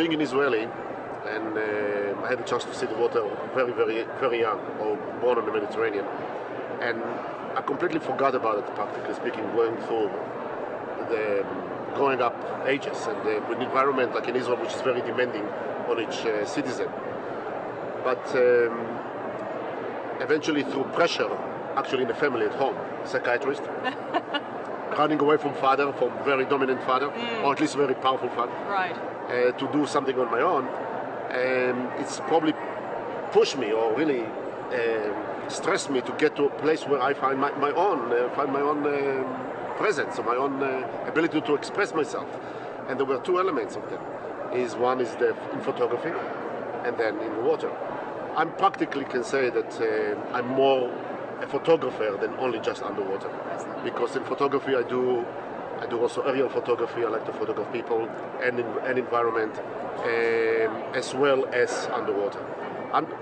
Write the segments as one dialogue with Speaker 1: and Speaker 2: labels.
Speaker 1: being an Israeli, and I had the chance to see the water very, very, very young, or born on the Mediterranean, and I completely forgot about it, practically speaking, going through the growing up ages and an environment like in Israel, which is very demanding on each citizen. But eventually, through pressure, actually in the family at home, psychiatrist, running away from father, from very dominant father, or at least very powerful father,
Speaker 2: right,
Speaker 1: to do something on my own, and it's probably pushed me or really stressed me to get to a place where I find my own presence, or my own ability to express myself. And there were two elements of them. One is in photography, and then in the water. I practically can say that I'm more a photographer than only just underwater, because in photography I do also aerial photography. I like to photograph people and environment, as well as underwater.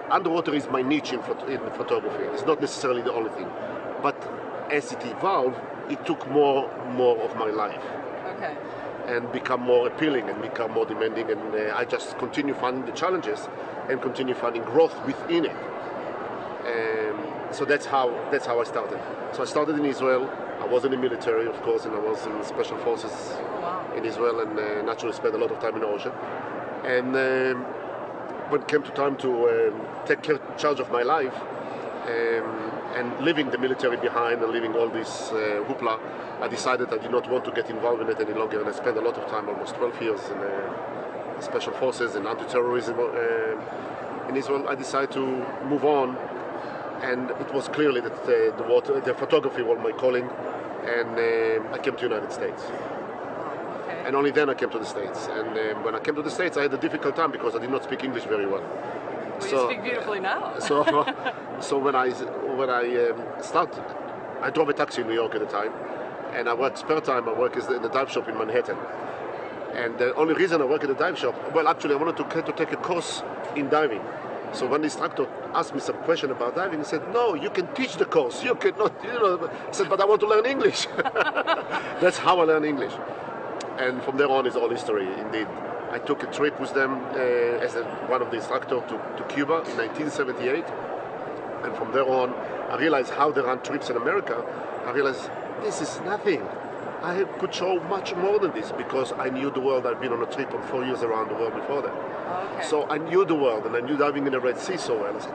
Speaker 1: Underwater is my niche in photography. It's not necessarily the only thing, but as it evolved, it took more of my life.
Speaker 2: Okay.
Speaker 1: And become more appealing and become more demanding, and I just continue finding the challenges and continue finding growth within it. So that's how I started. So I started in Israel. I was in the military, of course, and I was in special forces in Israel, and naturally spent a lot of time in the ocean. And when it came to time to take charge of my life, and leaving the military behind and leaving all this hoopla, I decided I did not want to get involved in it any longer, and I spent a lot of time, almost 12 years, in special forces and anti-terrorism in Israel. I decided to move on, and it was clearly that the photography was my calling, and I came to the United States.
Speaker 2: Okay.
Speaker 1: And only then I came to the States. And when I came to the States, I had a difficult time because I did not speak English very well.
Speaker 2: Well, you speak beautifully now.
Speaker 1: So when I started, I drove a taxi in New York at the time, and I worked spare time. I worked in the dive shop in Manhattan. And the only reason I work at the dive shop, well, actually, I wanted to take a course in diving. So when the instructor asked me some question about diving, he said, "No, you can teach the course. You cannot, I said, "But I want to learn English." That's how I learned English. And from there on is all history, indeed. I took a trip with them as one of the instructors to Cuba in 1978. And from there on, I realized how they run trips in America. I realized this is nothing. I could show much more than this because I knew the world. I'd been on a trip of 4 years around the world before that.
Speaker 2: Okay.
Speaker 1: So I knew the world, and I knew diving in the Red Sea so well. I said,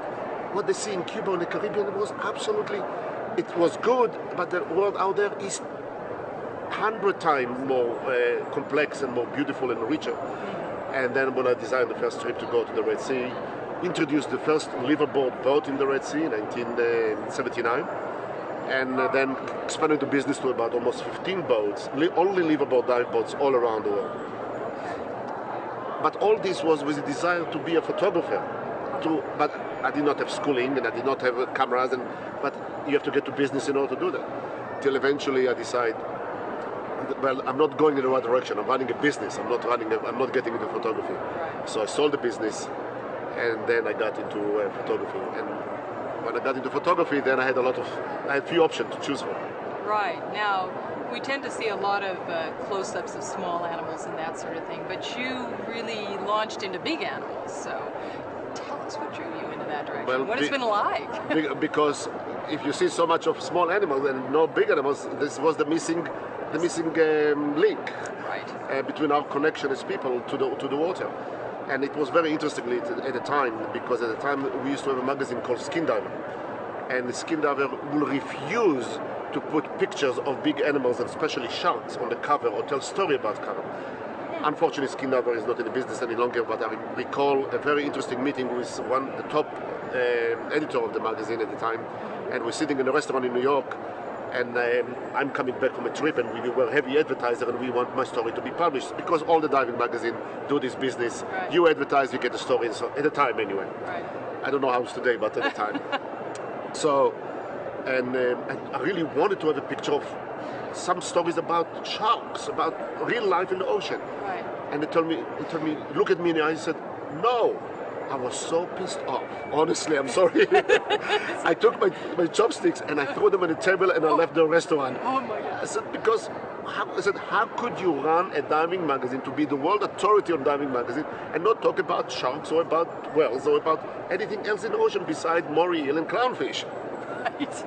Speaker 1: what they see in Cuba and the Caribbean was absolutely, it was good, but the world out there is 100 times more complex and more beautiful and richer. And then when I designed the first trip to go to the Red Sea, introduced the first liveaboard boat in the Red Sea in 1979, and then expanded the business to about almost 15 boats, only liveaboard dive boats all around the world. But all this was with a desire to be a photographer. But I did not have schooling, and I did not have cameras, but you have to get to business in order to do that. Till eventually I decided, well, I'm not going in the right direction. I'm running a business. I'm not getting into photography.
Speaker 2: Right.
Speaker 1: So I sold the business, and then I got into photography. And when I got into photography, then I had a few options to choose from.
Speaker 2: Right. Now, we tend to see a lot of close-ups of small animals and that sort of thing, but you really launched into big animals. So tell us what drew you into that direction.
Speaker 1: Well,
Speaker 2: what it's been like.
Speaker 1: Because if you see so much of small animals and no big animals, this was the missing link,
Speaker 2: right,
Speaker 1: between our connection as people to the water. And it was very interestingly at the time, because at the time we used to have a magazine called Skin Diver, and the Skin Diver will refuse to put pictures of big animals, and especially sharks, on the cover or tell story about cover. Unfortunately, Skin Diver is not in the business any longer, but I recall a very interesting meeting with the top editor of the magazine at the time, and we're sitting in a restaurant in New York, and I'm coming back from a trip, and we were a heavy advertiser, and we want my story to be published, because all the diving magazines do this business.
Speaker 2: Right.
Speaker 1: You advertise, you get the story, so at the time anyway.
Speaker 2: Right.
Speaker 1: I don't know how it's today, but at the time. So, and I really wanted to have a picture of some stories about sharks, about real life in the ocean.
Speaker 2: Right.
Speaker 1: And they told me, look at me in the eyes and said, no, I was so pissed off. Honestly, I'm sorry. I took my chopsticks and I threw them on the table and I left the restaurant.
Speaker 2: Oh my God.
Speaker 1: I said, because how could you run a diving magazine to be the world authority on diving magazine and not talk about sharks or about whales or about anything else in the ocean besides moray eel and clownfish?
Speaker 2: Right.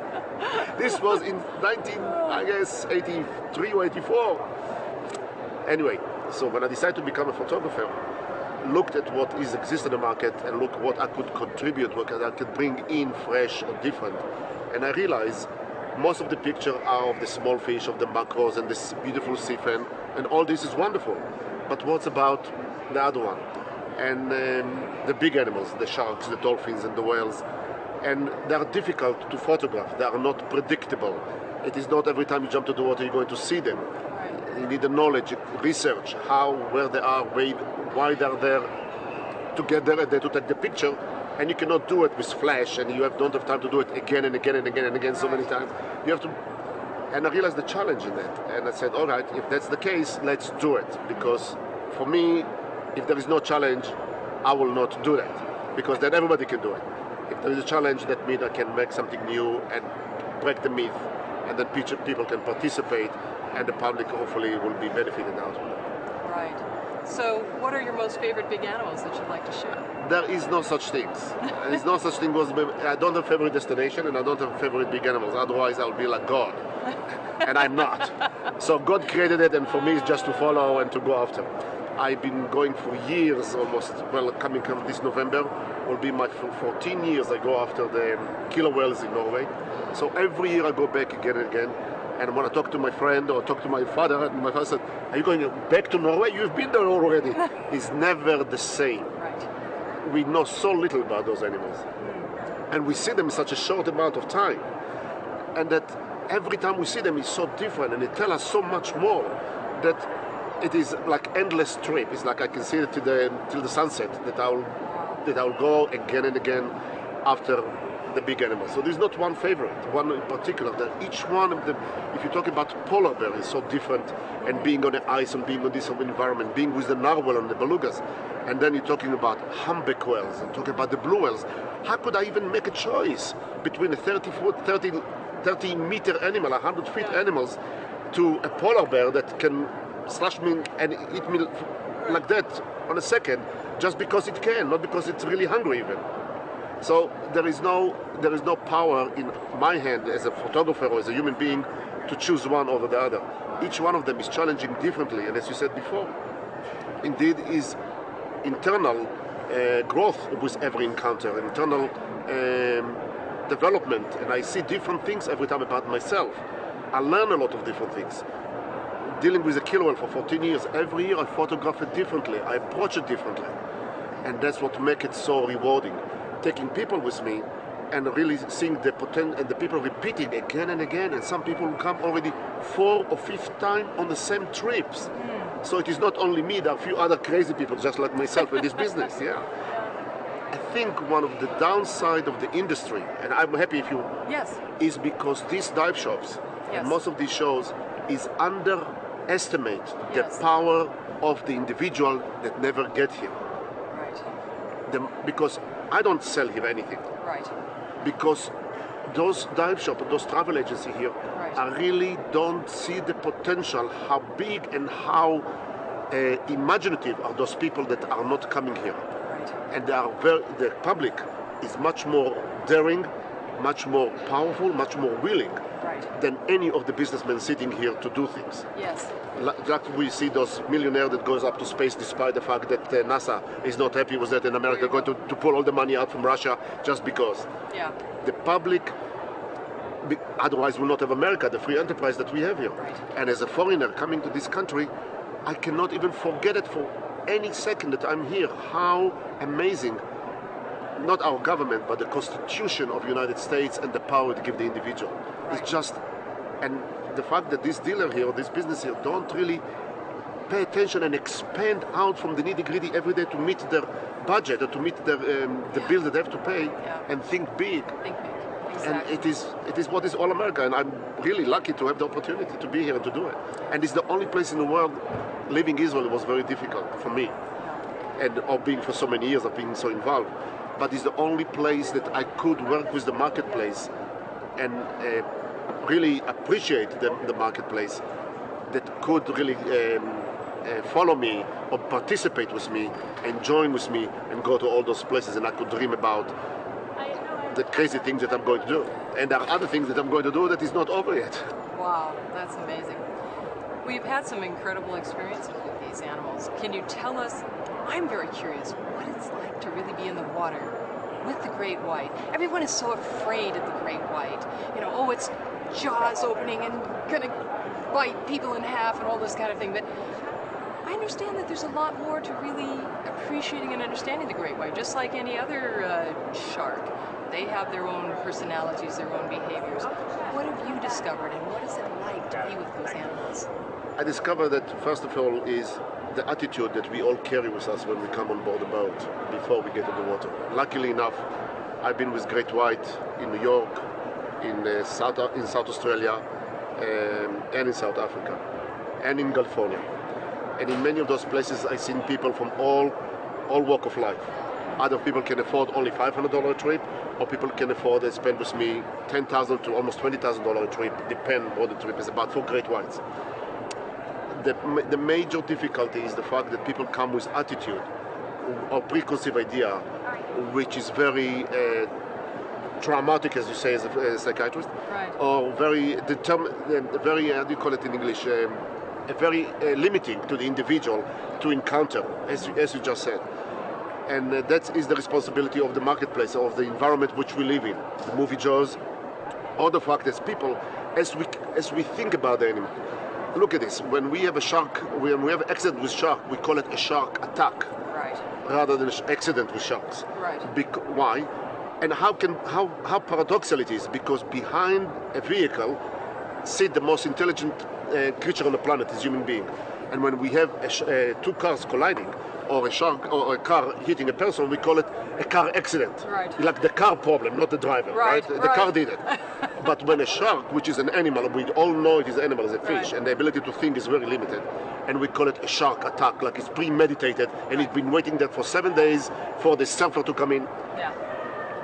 Speaker 1: This was in 83 or 84. Anyway, so when I decided to become a photographer, looked at what exists in the market and look what I could contribute, what I could bring in fresh or different. And I realized most of the pictures are of the small fish, of the macros and this beautiful sea fan, and all this is wonderful. But what's about the other one? And the big animals, the sharks, the dolphins and the whales. And they are difficult to photograph. They are not predictable. It is not every time you jump to the water you're going to see them. You need the knowledge, research, how, where they are, why they're there, to get there and then to take the picture. And you cannot do it with flash, and you don't have time to do it again and again and again and again so many times. You have to, and I realized the challenge in that. And I said, all right, if that's the case, let's do it. Because for me, if there is no challenge, I will not do that. Because then everybody can do it. If there is a challenge, that means I can make something new and break the myth, and then people can participate, and the public hopefully will be benefited out of it.
Speaker 2: Right. So what are your most favorite big animals that you'd like to shoot?
Speaker 1: There is no such things. There is no such thing. I don't have favorite destination and I don't have favorite big animals. Otherwise I'll be like God. And I'm not. So God created it, and for me it's just to follow and to go after. I've been going for years almost. Well, coming this November will be my 14 years I go after the killer whales in Norway. So every year I go back again and again. And when I talk to my friend or talk to my father, and my father said, are you going back to Norway? You've been there already. It's never the same.
Speaker 2: Right.
Speaker 1: We know so little about those animals. And we see them in such a short amount of time. And that every time we see them is so different, and they tell us so much more that it is like endless trip. It's like I can see it till the sunset, that I'll go again and again after the big animals. So there's not one favorite, one in particular. That each one of them, if you talk about polar bear, is so different, and being on the ice and being on this environment, being with the narwhal and the belugas, and then you're talking about humpback whales and talking about the blue whales. How could I even make a choice between a 30 meter animal, 100 feet animals, to a polar bear that can slash me and eat me like that on a second, just because it can, not because it's really hungry even. So there is no power in my hand as a photographer or as a human being to choose one over the other. Each one of them is challenging differently, and as you said before, indeed is internal growth with every encounter, internal development, and I see different things every time about myself. I learn a lot of different things. Dealing with a killer whale for 14 years, every year I photograph it differently, I approach it differently, and that's what makes it so rewarding. Taking people with me and really seeing the potential, and the people repeating again and again, and some people come already 4th or 5th time on the same trips. So it is not only me, there are a few other crazy people just like myself in this business. Yeah. I think one of the downside of the industry, and I'm happy if you, is because these dive shops, and most of these shows, is underestimate the power of the individual that never get here. Right. Because I don't sell here anything. Right. Because those dive shops, those travel agencies here, I really don't see the potential, how big and how imaginative are those people that are not coming here. Right. And the public is much more daring, much more powerful, much more willing than any of the businessmen sitting here to do things. Yes. Like we see those millionaires that goes up to space despite the fact that NASA is not happy with that, and America going to pull all the money out from Russia just because. Yeah. The public, otherwise will not have America, the free enterprise that we have here. Right. And as a foreigner coming to this country, I cannot even forget it for any second that I'm here. How amazing, not our government, but the Constitution of the United States and the power to give the individual. Right. It's just, and the fact that this dealer here, or this business here, don't really pay attention and expand out from the nitty-gritty every day to meet their budget or to meet their, the bills that they have to pay, and think big. Think big. Exactly. And it is what is all America, and I'm really lucky to have the opportunity to be here and to do it. And it's the only place in the world. Living Israel was very difficult for me. and of being for so many years of being so involved. But it's the only place that I could work with the marketplace and really appreciate the marketplace, that could really follow me or participate with me and join with me and go to all those places, and I could dream about the crazy things that I'm going to do. And there are other things that I'm going to do that is not over yet.
Speaker 2: Wow, that's amazing. We've had some incredible experiences with these animals. Can you tell us, I'm very curious, what it's like to really be in the water with the great white? Everyone is so afraid of the great white. You know, oh, it's jaws opening and gonna bite people in half and all this kind of thing. But I understand that there's a lot more to really appreciating and understanding the great white, just like any other shark. They have their own personalities, their own behaviors. What have you discovered, and what is it like to be with those animals?
Speaker 1: I discovered that, first of all, is the attitude that we all carry with us when we come on board a boat before we get in the water. Luckily enough, I've been with great white in New York, in South Australia, and in South Africa, and in California. And in many of those places, I've seen people from all walk of life. Other people can afford only $500 a trip, or people can afford to spend with me $10,000 to almost $20,000 a trip, depend what the trip is about, for great whites. The major difficulty is the fact that people come with attitude or preconceived idea, which is very traumatic, as you say, as a psychiatrist,
Speaker 2: right,
Speaker 1: or very how do you call it in English? Very limiting to the individual to encounter, as you just said. And that is the responsibility of the marketplace, of the environment which we live in, the movie jaws, or the fact that people, as we think about the animal. Look at this, when we have a shark, when we have an accident with shark, we call it a shark attack,
Speaker 2: right,
Speaker 1: rather than an accident with sharks.
Speaker 2: Right.
Speaker 1: Why? And how paradoxical it is, because behind a vehicle sit the most intelligent creature on the planet, is human being. And when we have two cars colliding, or a shark or a car hitting a person, we call it a car accident.
Speaker 2: Right.
Speaker 1: Like the car problem, not the driver.
Speaker 2: Right.
Speaker 1: The car did it. But when a shark, which is an animal, we all know it is an animal, it's a fish, and the ability to think is very limited. And we call it a shark attack, like it's premeditated, and it's been waiting there for 7 days for the surfer to come in.
Speaker 2: Yeah.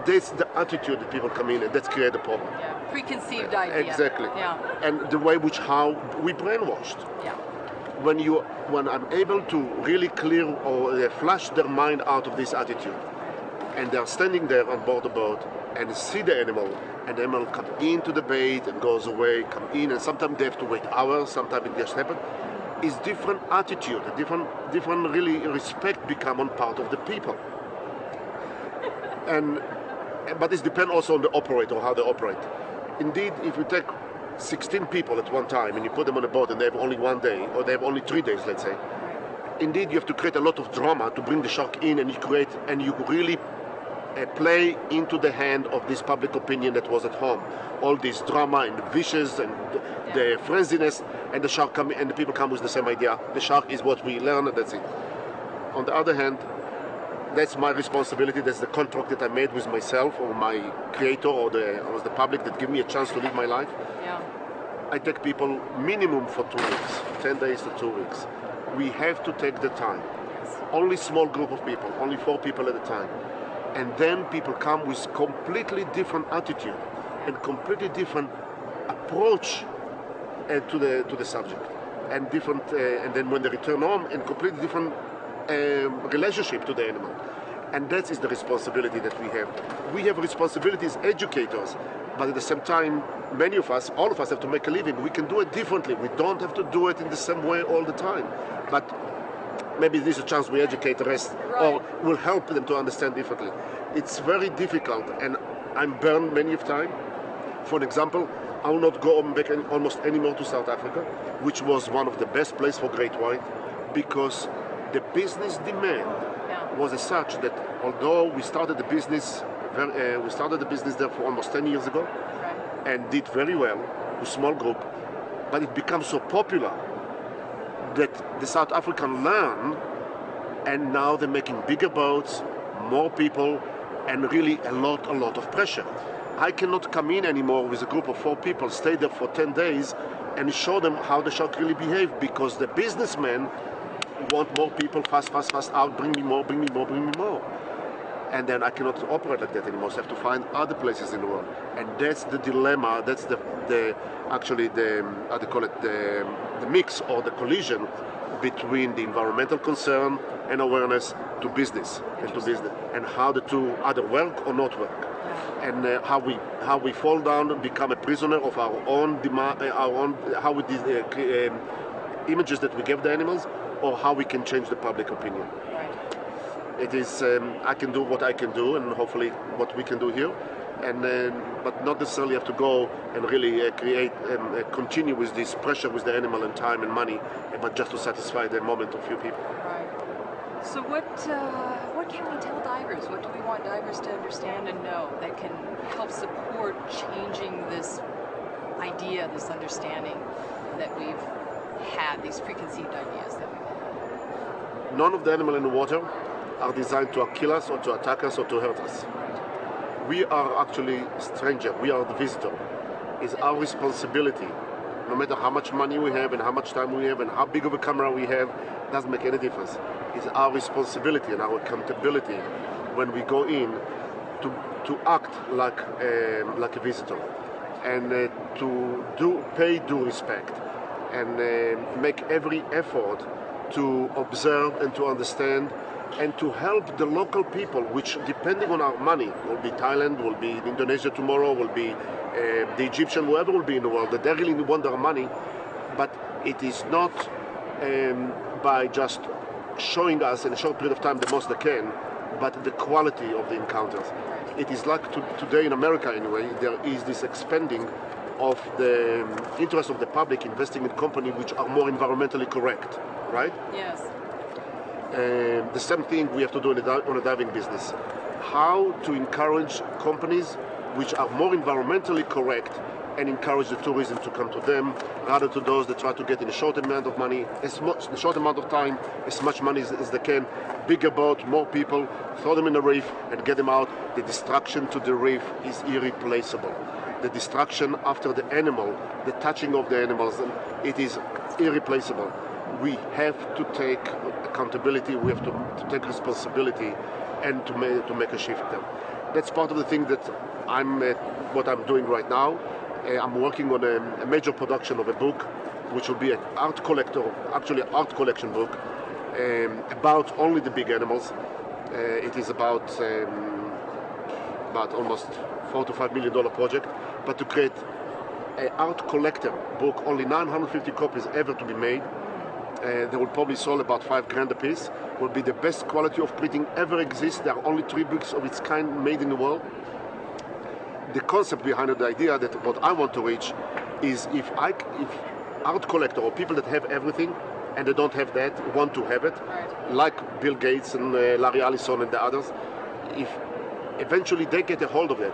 Speaker 1: That's the attitude that people come in, and that's create the problem.
Speaker 2: Yeah. Preconceived idea.
Speaker 1: Exactly.
Speaker 2: Yeah.
Speaker 1: And the way which how we brainwashed.
Speaker 2: Yeah.
Speaker 1: When I'm able to really clear or flush their mind out of this attitude, and they're standing there on board the boat and see the animal, and the animal come into the bait and goes away, come in, and sometimes they have to wait hours, sometimes it just happens. Is different attitude, a different really respect become on part of the people. But it depends also on the operator, how they operate. Indeed, if you take 16 people at one time and you put them on a boat and they have only 1 day, or they have only 3 days, let's say, indeed you have to create a lot of drama to bring the shark in, and you really play into the hand of this public opinion that was at home. All this drama and vicious and the frenziness, and the shark come, and the people come with the same idea. The shark is what we learn, and that's it. On the other hand, that's my responsibility. That's the contract that I made with myself or my creator or the public that give me a chance to live my life.
Speaker 2: Yeah.
Speaker 1: I take people minimum for 2 weeks, 10 days to 2 weeks. We have to take the time.
Speaker 2: Yes.
Speaker 1: Only small group of people, only 4 people at a time. And then people come with completely different attitude and completely different approach to the subject. And then when they return home, and completely different relationship to the animal. And that is the responsibility that we have. We have responsibilities as educators, but at the same time, many of us, all of us have to make a living. We can do it differently. We don't have to do it in the same way all the time. But maybe this is a chance we educate the rest, or will help them to understand differently. It's very difficult, and I'm burned many of time. For an example, I will not go back almost anymore to South Africa, which was one of the best places for great white, because the business demand was as such that although we started the business there for almost 10 years ago, and did very well with small group, but it becomes so popular that the South African learn, and now they're making bigger boats, more people, and really a lot of pressure. I cannot come in anymore with a group of 4 people, stay there for 10 days, and show them how the shark really behave, because the businessmen want more people, fast out, bring me more. And then I cannot operate like that anymore. So I have to find other places in the world. And that's the dilemma, that's the how do you call it, the mix or the collision between the environmental concern and awareness to business and how the two either work or not work. And how we fall down and become a prisoner of our own demand, images that we give the animals, or how we can change the public opinion. It is I can do what I can do, and hopefully what we can do here, and but not necessarily have to go and really continue with this pressure with the animal and time and money, but just to satisfy the moment of few people.
Speaker 2: Right. So what can we tell divers? What do we want divers to understand and know that can help support changing this idea, this understanding that we've had, these preconceived ideas that we've had?
Speaker 1: None of the animals in the water are designed to kill us or to attack us or to hurt us. We are actually strangers. We are the visitor. It's our responsibility. No matter how much money we have and how much time we have and how big of a camera we have, doesn't make any difference. It's our responsibility and our accountability when we go in to act like a visitor and to pay due respect and make every effort to observe and to understand and to help the local people, which, depending on our money, will be Thailand, will be Indonesia tomorrow, will be the Egyptian, whoever will be in the world, that they really want our money. But it is not by just showing us in a short period of time the most they can, but the quality of the encounters. It is like today in America anyway, there is this expanding of the interest of the public investing in companies which are more environmentally correct, right?
Speaker 2: Yes.
Speaker 1: The same thing we have to do on a diving business. How to encourage companies which are more environmentally correct and encourage the tourism to come to them, rather to those that try to get in a short amount of money, a short amount of time, as much money as they can, bigger boat, more people, throw them in the reef and get them out. The destruction to the reef is irreplaceable. The destruction after the animal, the touching of the animals, it is irreplaceable. We have to take accountability, we have to take responsibility and to make a shift there. That's part of the thing that what I'm doing right now. I'm working on a major production of a book, which will be an art collection book about only the big animals. It is about almost $4 to $5 million project, but to create an art collector book, only 950 copies ever to be made. They will probably sell about $5,000 a piece. Will be the best quality of printing ever exists. There are only 3 books of its kind made in the world. The concept behind it, the idea that what I want to reach is if art collector or people that have everything and they don't have that want to have it,
Speaker 2: right,
Speaker 1: like Bill Gates and Larry Ellison and the others, if eventually they get a hold of it,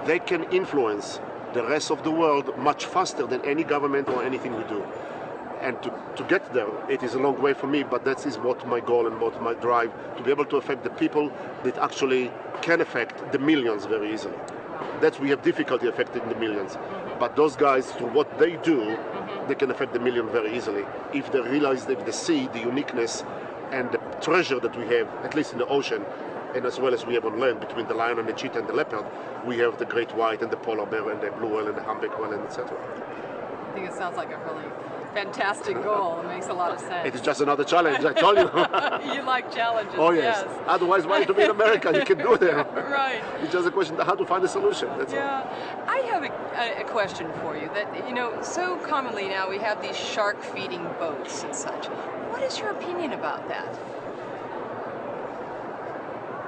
Speaker 1: they can influence the rest of the world much faster than any government or anything we do. And to get there, it is a long way for me, but that is what my goal and what my drive, to be able to affect the people that actually can affect the millions very easily. That's we have difficulty affecting the millions. But those guys, through what they do, they can affect the million very easily. If they realize, if they see the uniqueness and the treasure that we have, at least in the ocean, and as well as we have on land, between the lion and the cheetah and the leopard, we have the great white and the polar bear and the blue whale and the humpback whale, and etc.
Speaker 2: I think it sounds like a really fantastic goal. It makes a lot of sense.
Speaker 1: It is just another challenge, I told you.
Speaker 2: You like challenges.
Speaker 1: Oh yes. Otherwise, why to be in America? You can do that.
Speaker 2: Right.
Speaker 1: It's just a question of how to find a solution. That's all.
Speaker 2: I have a question for you. That so commonly now we have these shark feeding boats and such. What is your opinion about that?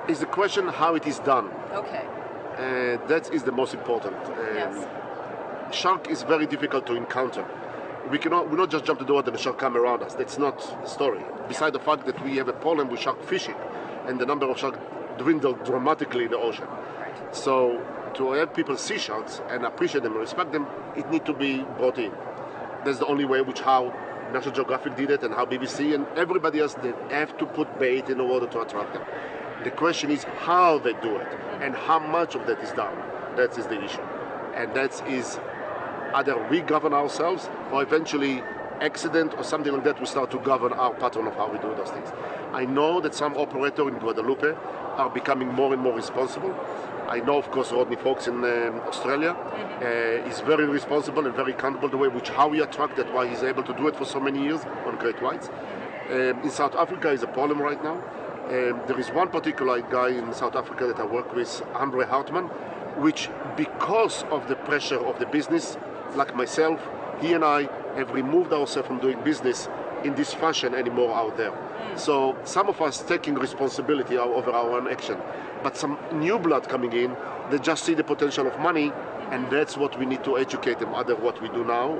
Speaker 1: It's the question how it is done.
Speaker 2: Okay.
Speaker 1: That is the most important.
Speaker 2: Yes.
Speaker 1: Shark is very difficult to encounter. We not just jump to the water and the shark come around us. That's not the story. Besides the fact that we have a problem with shark fishing, and the number of sharks dwindled dramatically in the ocean.
Speaker 2: Right.
Speaker 1: So to have people see sharks and appreciate them and respect them, it needs to be brought in. That's the only way how National Geographic did it, and how BBC and everybody else, they have to put bait in the water to attract them. The question is how they do it and how much of that is done. That is the issue. And that is either we govern ourselves or eventually accident or something like that will start to govern our pattern of how we do those things. I know that some operators in Guadeloupe are becoming more and more responsible. I know, of course, Rodney Fox in Australia is very responsible and very accountable the way which how he attract that, why he's able to do it for so many years on great whites. In South Africa is a problem right now. There is one particular guy in South Africa that I work with, Andre Hartman, which because of the pressure of the business, like myself, he and I have removed ourselves from doing business in this fashion anymore out there. So some of us taking responsibility over our own action, but some new blood coming in, they just see the potential of money, and that's what we need to educate them, either what we do now,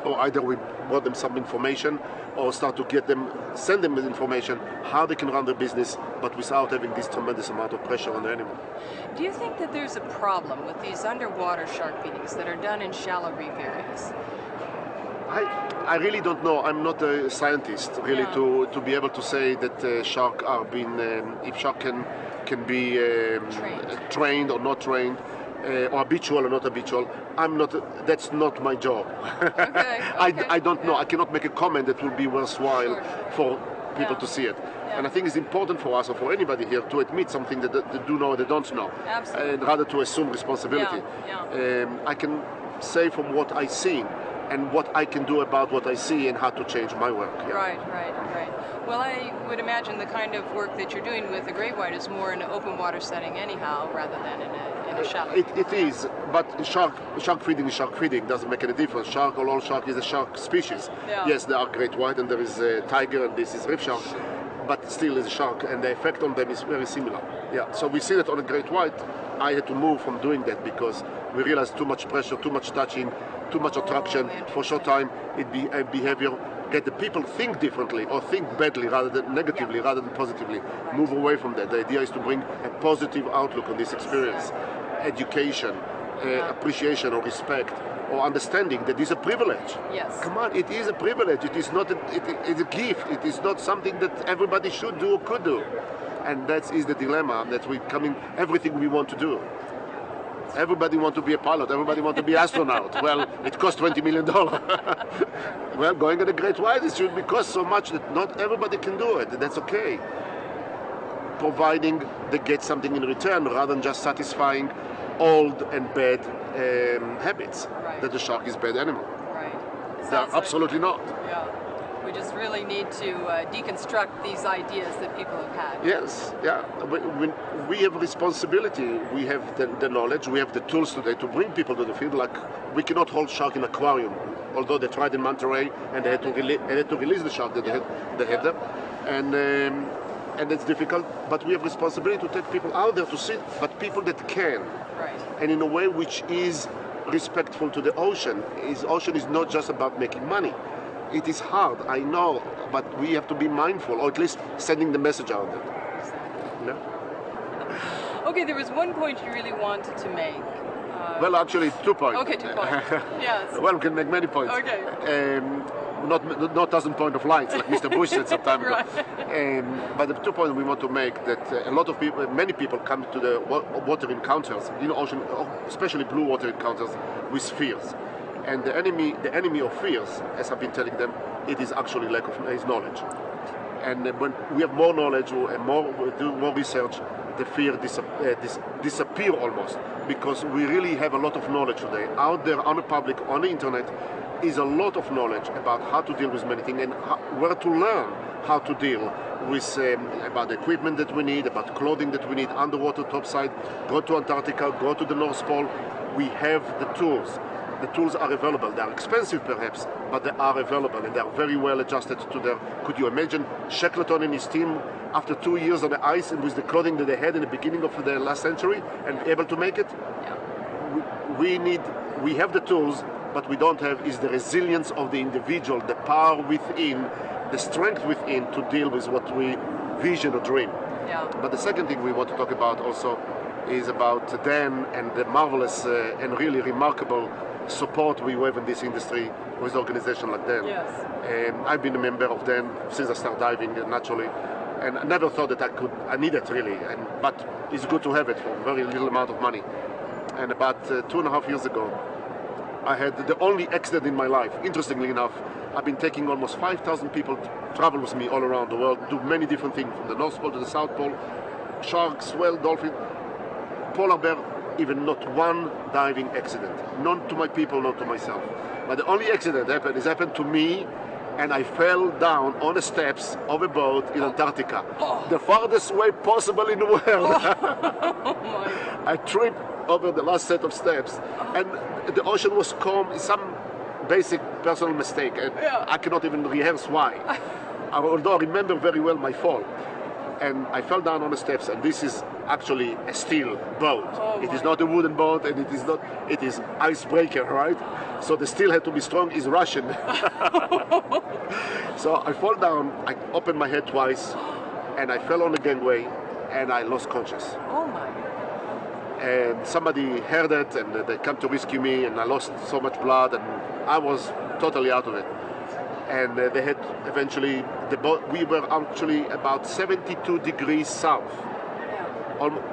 Speaker 1: or either we brought them some information, or start to get them, send them information, how they can run their business, but without having this tremendous amount of pressure on the animal.
Speaker 2: Do you think that there's a problem with these underwater shark feedings that are done in shallow reef areas?
Speaker 1: I really don't know. I'm not a scientist, really, to be able to say that shark are being, if shark can be trained or not trained, or habitual or not habitual. I'm not. That's not my job.
Speaker 2: Okay.
Speaker 1: I don't know. I cannot make a comment that will be worthwhile for people to see it. And I think it's important for us or for anybody here to admit something that they do know or they don't know,
Speaker 2: Absolutely.
Speaker 1: and rather to assume responsibility. I can say from what I see and what I can do about what I see and how to change my work.
Speaker 2: Right. Well, I would imagine the kind of work that you're doing with the great white is more in an open water setting anyhow, rather than in a shallow.
Speaker 1: It is, but shark feeding is shark feeding, doesn't make any difference. Shark or all shark is a shark species. Yes, there are great white and there is a tiger and this is reef shark, but still is a shark, and the effect on them is very similar. So we see that on a great white. I had to move from doing that because we realized too much pressure, too much touching, too much attraction for a short time. Behavior get the people think differently or think badly rather than negatively rather than positively. Move away from that. The idea is to bring a positive outlook on this experience, education, appreciation or respect or understanding that is a privilege.
Speaker 2: Yes.
Speaker 1: Come on, it is a privilege. It is not. It's a gift. It is not something that everybody should do or could do. And that is the dilemma that we come in everything we want to do. Everybody wants to be a pilot. Everybody wants to be an astronaut. Well, it costs $20 million. Well, going on a great white, it should cost so much that not everybody can do it. That's okay. Providing they get something in return rather than just satisfying old and bad habits. That the shark is a bad animal. They're absolutely not.
Speaker 2: We just really need to deconstruct these ideas that people have had.
Speaker 1: Yes, we have responsibility. We have the knowledge. We have the tools today to bring people to the field. Like we cannot hold shark in an aquarium, although they tried in Monterey and they had to release the shark that they had there, and it's difficult. But we have responsibility to take people out there to see, but people that can, and in a way which is respectful to the ocean. Ocean is not just about making money. It is hard, I know, but we have to be mindful, or at least sending the message out there.
Speaker 2: Okay, there was one point you really wanted to make.
Speaker 1: Well, actually, 2 points.
Speaker 2: Okay, 2 points. Yes.
Speaker 1: Well, we can make many points.
Speaker 2: Okay.
Speaker 1: Not 1,000 points of lights, like Mr. Bush said some time ago. But the 2 points we want to make that a lot of people, many people come to the water encounters, ocean, especially blue water encounters, with fears. And the enemy of fears, as I've been telling them, it is actually lack of knowledge. And when we have more knowledge and we do more research, the fear disappear almost, because we really have a lot of knowledge today. Out there on the public, on the internet, is a lot of knowledge about how to deal with many things and where to learn how to deal with about the equipment that we need, about clothing that we need, underwater, topside, go to Antarctica, go to the North Pole. We have the tools. The tools are available. They are expensive perhaps, but they are available and they are very well adjusted to their. Could you imagine Shackleton and his team after 2 years on the ice and with the clothing that they had in the beginning of the last century and able to make it? We have the tools, but we don't have is the resilience of the individual, the power within, the strength within to deal with what we vision or dream. But the second thing we want to talk about also is about Dan and the marvelous and really remarkable support we have in this industry with an organization like Dan. I've been a member of Dan since I started diving naturally, and I never thought that I need it really, but it's good to have it for a very little amount of money. And about 2.5 years ago, I had the only accident in my life. Interestingly enough, I've been taking almost 5,000 people to travel with me all around the world, do many different things, from the North Pole to the South Pole, sharks, whale, dolphin, polar bear, even not one diving accident. None to my people, not to myself. But the only accident happened to me, and I fell down on the steps of a boat in Antarctica. The farthest way possible in the world. I tripped over the last set of steps, and the ocean was calm. Some basic personal mistake, and I cannot even rehearse why. Although I remember very well my fall. And I fell down on the steps, and this is actually a steel boat. It is not a wooden boat, and it is icebreaker, right? So the steel had to be strong, is Russian. So I fall down, I opened my head twice, and I fell on the gangway, and I lost conscious.
Speaker 2: Oh my.
Speaker 1: And somebody heard it, and they come to rescue me, and I lost so much blood, and I was totally out of it. And they had eventually the boat. We were actually about 72 degrees south,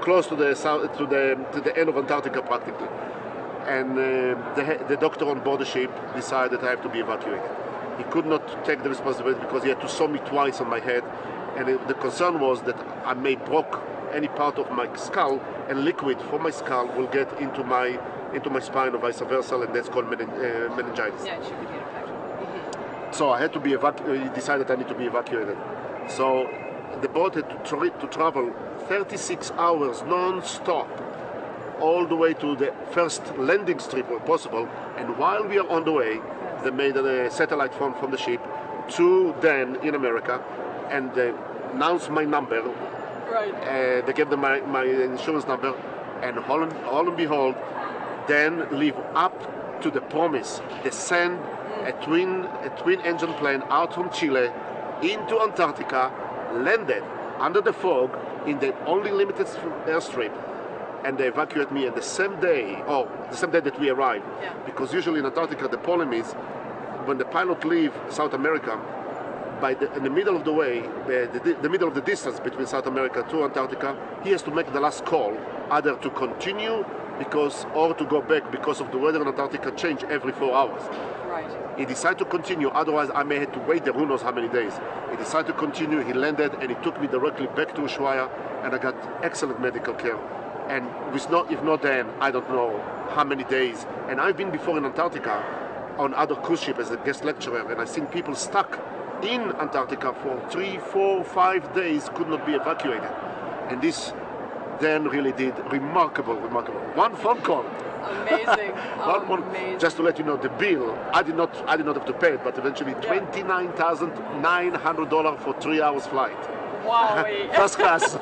Speaker 1: close to the south, to the end of Antarctica practically. And the doctor on board the ship decided I have to be evacuated. He could not take the responsibility because he had to sew me twice on my head, and the concern was that I may broke any part of my skull, and liquid from my skull will get into my spine or vice versa, and that's called meningitis.
Speaker 2: Yeah, it should be good effect.
Speaker 1: So I had to be he decided I need to be evacuated. So the boat had to travel 36 hours non-stop all the way to the first landing strip where possible. And while we are on the way, they made a satellite phone from the ship to Dan in America, and they announced my number.
Speaker 2: Right.
Speaker 1: They gave them my insurance number, and all and behold, Dan live up to the promise. They send a twin engine plane out from Chile into Antarctica, landed under the fog in the only limited airstrip, and they evacuate me. And the same day that we arrived, because usually in Antarctica the problem is when the pilot leave South America, in the middle of the way, the middle of the distance between South America to Antarctica, he has to make the last call, either to continue or to go back, because of the weather in Antarctica change every 4 hours.
Speaker 2: Right.
Speaker 1: He decided to continue, otherwise I may have to wait there who knows how many days. He decided to continue, he landed, and he took me directly back to Ushuaia, and I got excellent medical care. And if not then, I don't know how many days. And I've been before in Antarctica on other cruise ships as a guest lecturer, and I've seen people stuck in Antarctica for 3, 4, 5 days, could not be evacuated. And this then really did remarkable. One phone call.
Speaker 2: Amazing. Amazing.
Speaker 1: Just to let you know, the bill, I did not have to pay it, but eventually $29,900 for 3 hours flight.
Speaker 2: Wow.
Speaker 1: First class.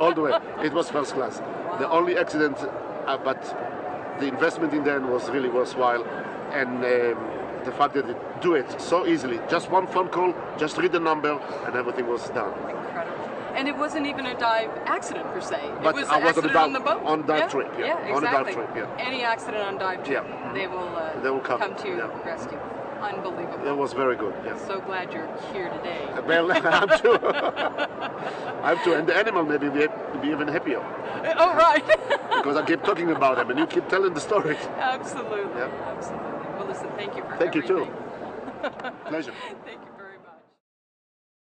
Speaker 1: All the way. It was first class. Wow. The only accident, but the investment in then was really worthwhile. And the fact that they do it so easily, just one phone call, just read the number, and everything was done.
Speaker 2: Incredible. And it wasn't even a dive accident per se.
Speaker 1: But
Speaker 2: it was an accident on the boat.
Speaker 1: On that trip,
Speaker 2: exactly.
Speaker 1: On a dive trip,
Speaker 2: Any accident on dive trip, they will come to rescue. Unbelievable.
Speaker 1: That was very good. Yeah.
Speaker 2: So glad you're here today.
Speaker 1: Well, I'm too. I'm too. And the animal maybe be even happier.
Speaker 2: Oh, right.
Speaker 1: Because I keep talking about him, and you keep telling the story.
Speaker 2: Absolutely. Yeah. Absolutely. Well, listen, thank you for
Speaker 1: everything.
Speaker 2: Thank you, too.
Speaker 1: Pleasure.
Speaker 2: Thank you.